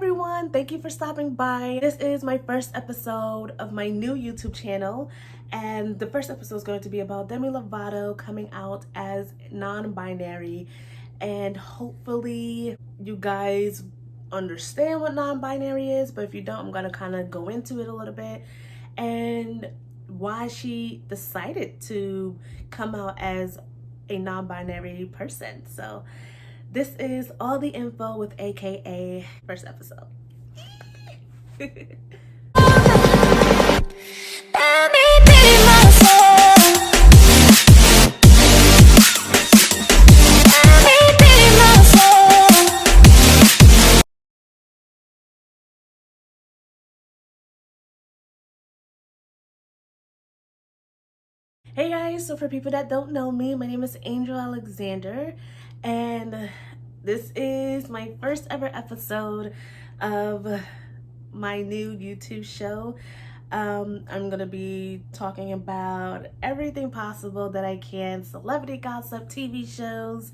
everyone, thank you for stopping by. This is my first episode of my new YouTube channel, and the first episode is going to be about Demi Lovato coming out as non-binary, and hopefully you guys understand what non-binary is, but if you don't, I'm gonna kind of go into it a little bit and why she decided to come out as a non-binary person. So this is all the info with AKA first episode. Hey guys, so for people that don't know me, my name is Angel Alexander, and this is my first ever episode of my new YouTube show. I'm gonna be talking about everything possible that I can, celebrity gossip, TV shows,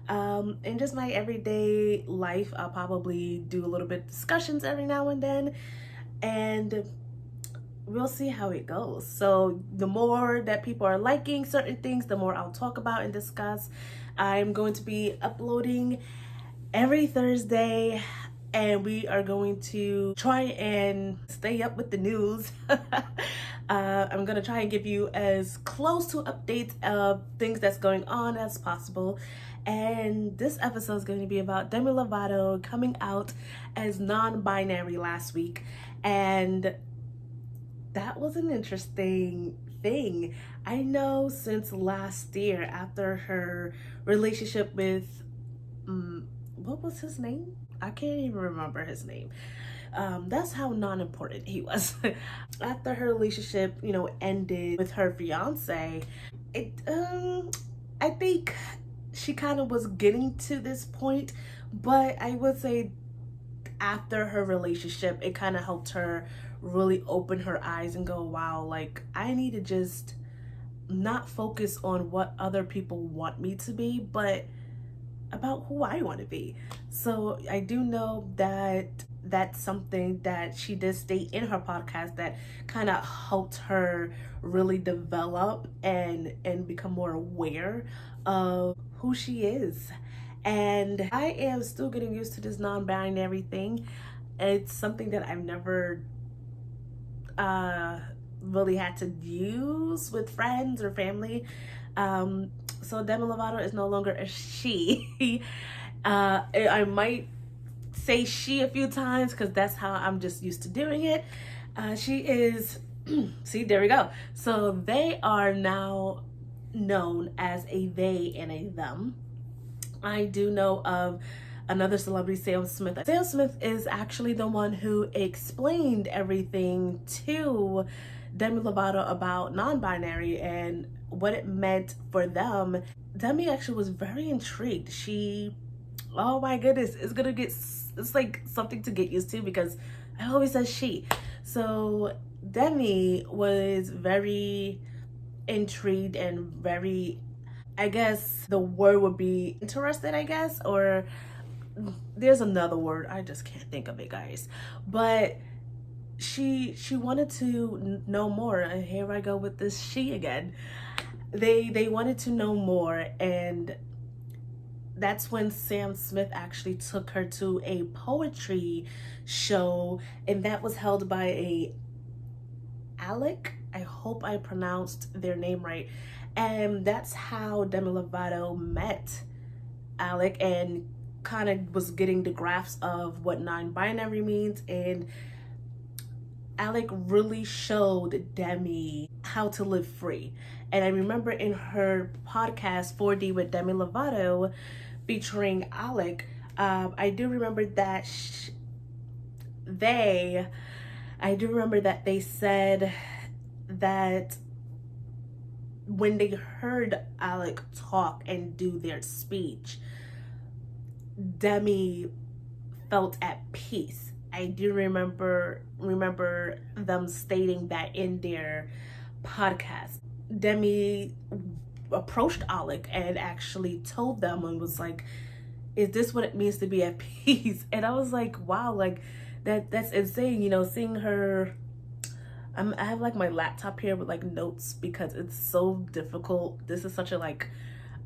and just my everyday life. I'll probably do a little bit of discussions every now and then, and we'll see how it goes. So the more that people are liking certain things, the more I'll talk about and discuss. I'm going to be uploading every Thursday, and we are going to try and stay up with the news. I'm gonna try and give you as close to updates of things that's going on as possible. And this episode is going to be about Demi Lovato coming out as non-binary last week, and that was an interesting thing. I know since last year, after her relationship with, what was his name? I can't even remember his name. That's how non-important he was. After her relationship, ended with her fiance, I think she kind of was getting to this point, but I would say after her relationship, it kind of helped her really open her eyes and go, wow, like I need to just not focus on what other people want me to be, but about who I want to be. So I do know that that's something that she did state in her podcast that kind of helped her really develop and become more aware of who she is. And I am still getting used to this non-binary thing. It's something that I've never really had to use with friends or family. So Demi Lovato is no longer a she. I might say she a few times because that's how I'm just used to doing it. She is, see, there we go. So they are now known as a they and a them. I do know of another celebrity, Sam Smith. Sam Smith is actually the one who explained everything to Demi Lovato about non-binary and what it meant for them. Demi actually was very intrigued. She, oh my goodness, it's like something to get used to because I always say she. So Demi was very intrigued and very, I guess the word would be interested, I guess, or there's another word, I just can't think of it, guys. But she wanted to know more, and here I go with this she again. They wanted to know more, and that's when Sam Smith actually took her to a poetry show, and that was held by a Alec. I hope I pronounced their name right. And that's how Demi Lovato met Alec and kind of was getting the grasp of what non-binary means. And Alec really showed Demi how to live free. And I remember in her podcast 4D with Demi Lovato featuring Alec, I do remember that they said that when they heard Alec talk and do their speech, Demi felt at peace. I do remember them stating that in their podcast. Demi approached Alec and actually told them and was like, is this what it means to be at peace? And I was like, wow, like that's insane, seeing her. I have like my laptop here with like notes because it's so difficult. This is such a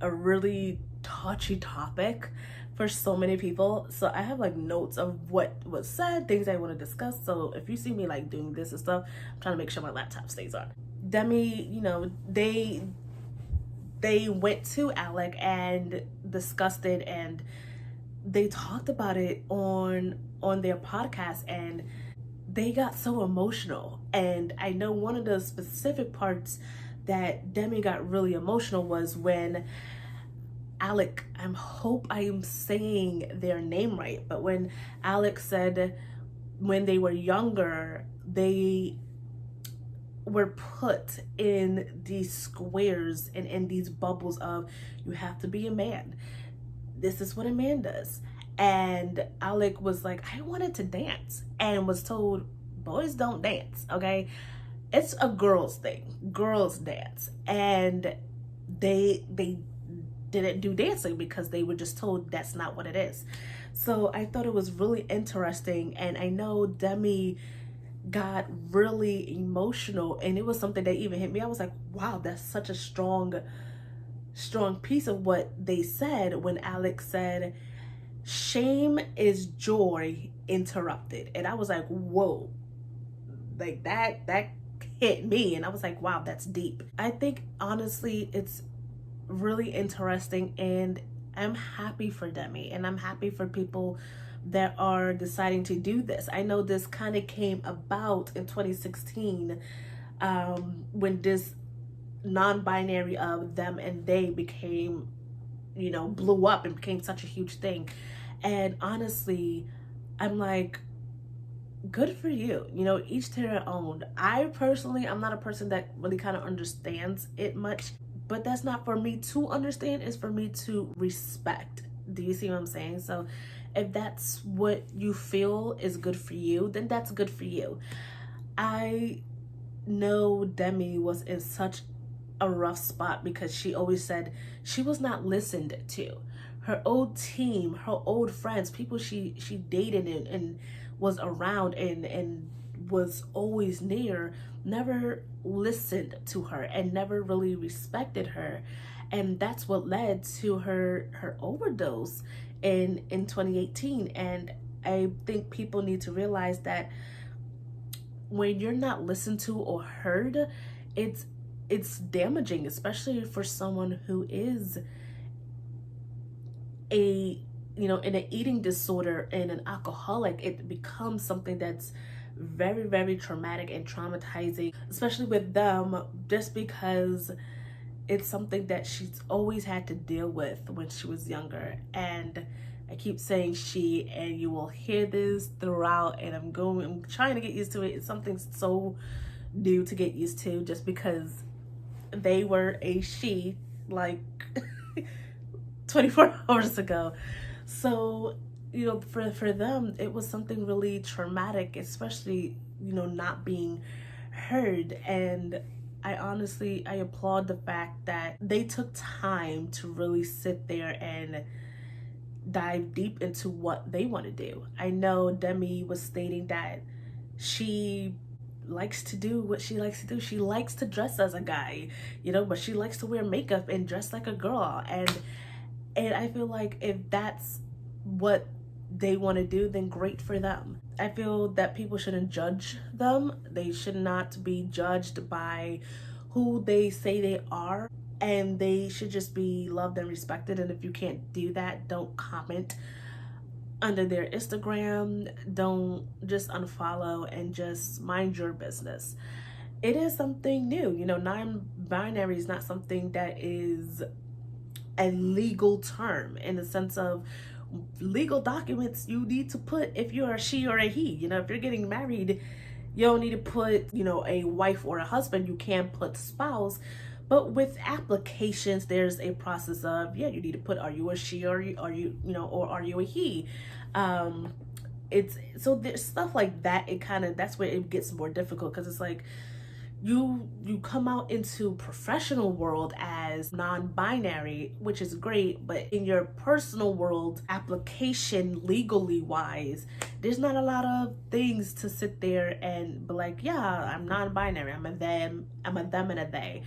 really touchy topic for so many people. So I have like notes of what was said, things I want to discuss. So if you see me like doing this and stuff, I'm trying to make sure my laptop stays on. Demi, they went to Alec and discussed it, and they talked about it on their podcast, and they got so emotional. And I know one of the specific parts that Demi got really emotional was when Alec, I hope I am saying their name right, but when Alec said when they were younger, they were put in these squares and in these bubbles of, you have to be a man. This is what a man does. And Alec was like, I wanted to dance, and was told, boys don't dance, okay? It's a girls thing. Girls dance. And they didn't do dancing because they were just told that's not what it is. So I thought it was really interesting, and I know Demi got really emotional, and it was something that even hit me. I was like, wow, that's such a strong piece of what they said when Alex said, shame is joy interrupted. And I was like, whoa, like that hit me. And I was like, wow, that's deep. I think honestly it's really interesting, and I'm happy for Demi, and I'm happy for people that are deciding to do this. I know this kind of came about in 2016 when this non-binary of them and they became, blew up and became such a huge thing. And honestly, I'm like, good for you. Each to their own. I personally, I'm not a person that really kind of understands it much, but that's not for me to understand, it's for me to respect. Do you see what I'm saying? So if that's what you feel is good for you, then that's good for you. I know Demi was in such a rough spot because she always said she was not listened to. Her old team, her old friends, people she dated and was around and was always near, never listened to her and never really respected her. And that's what led to her overdose in 2018. And I think people need to realize that when you're not listened to or heard, it's damaging, especially for someone who is in an eating disorder and an alcoholic. It becomes something that's very, very traumatic and traumatizing, especially with them, just because it's something that she's always had to deal with when she was younger. And I keep saying she, and you will hear this throughout, and I'm trying to get used to it. It's something so new to get used to, just because they were a she like 24 hours ago. So, for them, it was something really traumatic, especially, not being heard. And I applaud the fact that they took time to really sit there and dive deep into what they want to do. I know Demi was stating that she likes to do what she likes to do. She likes to dress as a guy, but she likes to wear makeup and dress like a girl. And I feel like if that's what they want to do, then great for them. I feel that people shouldn't judge them. They should not be judged by who they say they are, and they should just be loved and respected. And if you can't do that, don't comment under their Instagram. Don't, just unfollow and just mind your business. It is something new. Non-binary is not something that is a legal term in the sense of legal documents. You need to put if you're a she or a he. If you're getting married, you don't need to put a wife or a husband. You can put spouse. But with applications, there's a process of, you need to put, are you a she, or are you or are you a he? It's so there's stuff like that. That's where it gets more difficult, because it's like you come out into professional world as as non-binary, which is great, but in your personal world application legally wise, there's not a lot of things to sit there and be like, yeah, I'm non-binary, I'm a them and a they.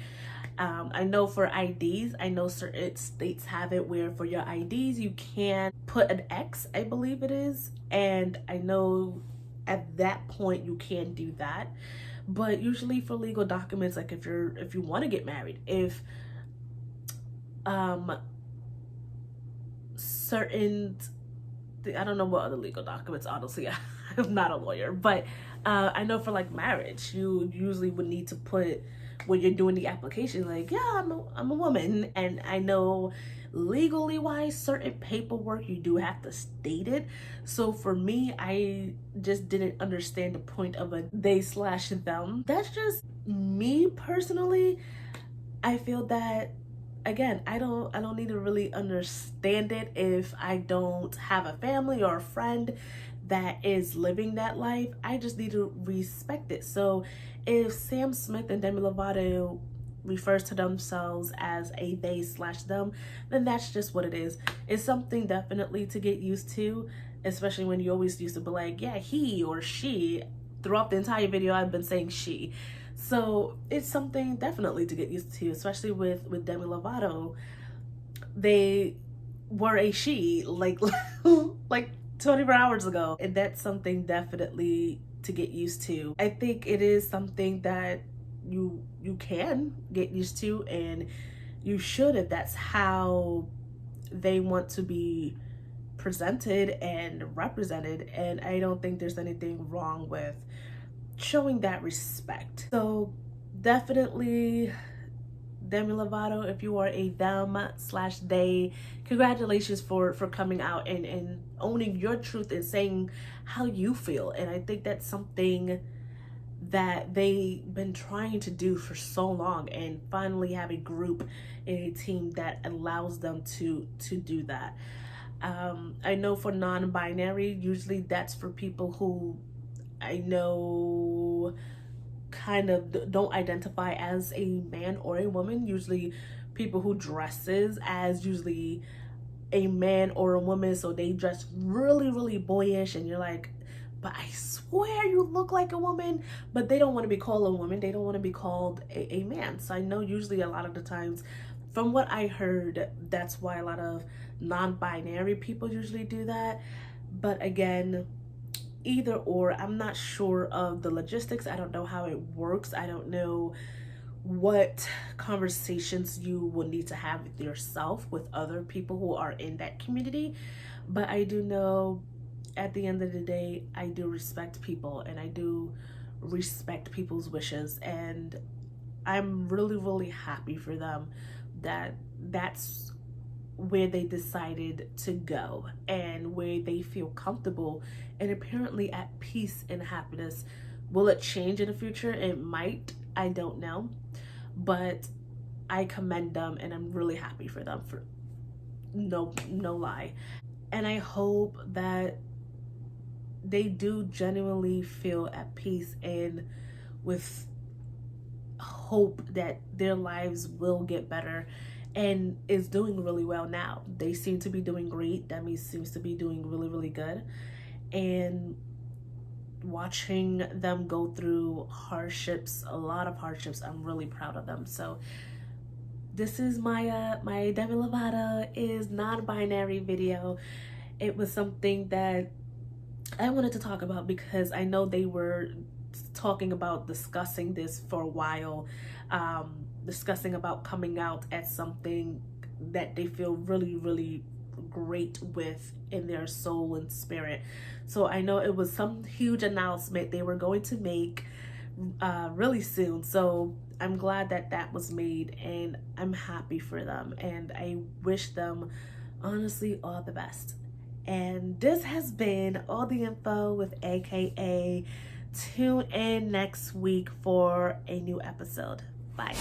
I know for IDs, I know certain states have it where for your IDs you can put an X, I believe it is, and I know at that point you can do that. But usually for legal documents, like if you want to get married, if certain, I don't know what other legal documents, honestly, I'm not a lawyer, but I know for like marriage, you usually would need to put, when you're doing the application, like, yeah, I'm a woman. And I know legally wise, certain paperwork you do have to state it. So for me, I just didn't understand the point of a they/them. That's just me personally. I feel that, again, I don't need to really understand it if I don't have a family or a friend that is living that life. I just need to respect it. So if Sam Smith and Demi Lovato refers to themselves as a they/them, then that's just what it is. It's something definitely to get used to, especially when you always used to be like, yeah, he or she. Throughout the entire video, I've been saying she. So it's something definitely to get used to, especially with Demi Lovato. They were a she like 24 hours ago, and that's something definitely to get used to. I think it is something that you can get used to, and you should if that's how they want to be presented and represented. And I don't think there's anything wrong with showing that respect. So definitely, Demi Lovato, if you are a them/they, congratulations for coming out and owning your truth and saying how you feel. And I think that's something that they've been trying to do for so long, and finally have a group and a team that allows them to do that. I know for non-binary, usually that's for people who I know kind of don't identify as a man or a woman. Usually people who dresses as usually a man or a woman, so they dress really boyish, and you're like, but I swear you look like a woman. But they don't want to be called a woman, they don't want to be called a man. So I know usually a lot of the times, from what I heard, that's why a lot of non-binary people usually do that. But again, either or, I'm not sure of the logistics. I don't know how it works. I don't know what conversations you will need to have with yourself, with other people who are in that community. But I do know at the end of the day, I do respect people, and I do respect people's wishes, and I'm really happy for them that that's where they decided to go and where they feel comfortable and apparently at peace and happiness. Will it change in the future? It might, I don't know, but I commend them, and I'm really happy for them, for no lie. And I hope that they do genuinely feel at peace, and with hope that their lives will get better, and is doing really well now. They seem to be doing great. Demi seems to be doing really good, and watching them go through hardships, a lot of hardships, I'm really proud of them. So this is my my Demi Lovato is non-binary video. It was something that I wanted to talk about because I know they were talking about discussing this for a while, discussing about coming out as something that they feel really great with in their soul and spirit. So I know it was some huge announcement they were going to make really soon. So I'm glad that that was made, and I'm happy for them, and I wish them honestly all the best. And this has been all the info with AKA. Tune in next week for a new episode. Bye.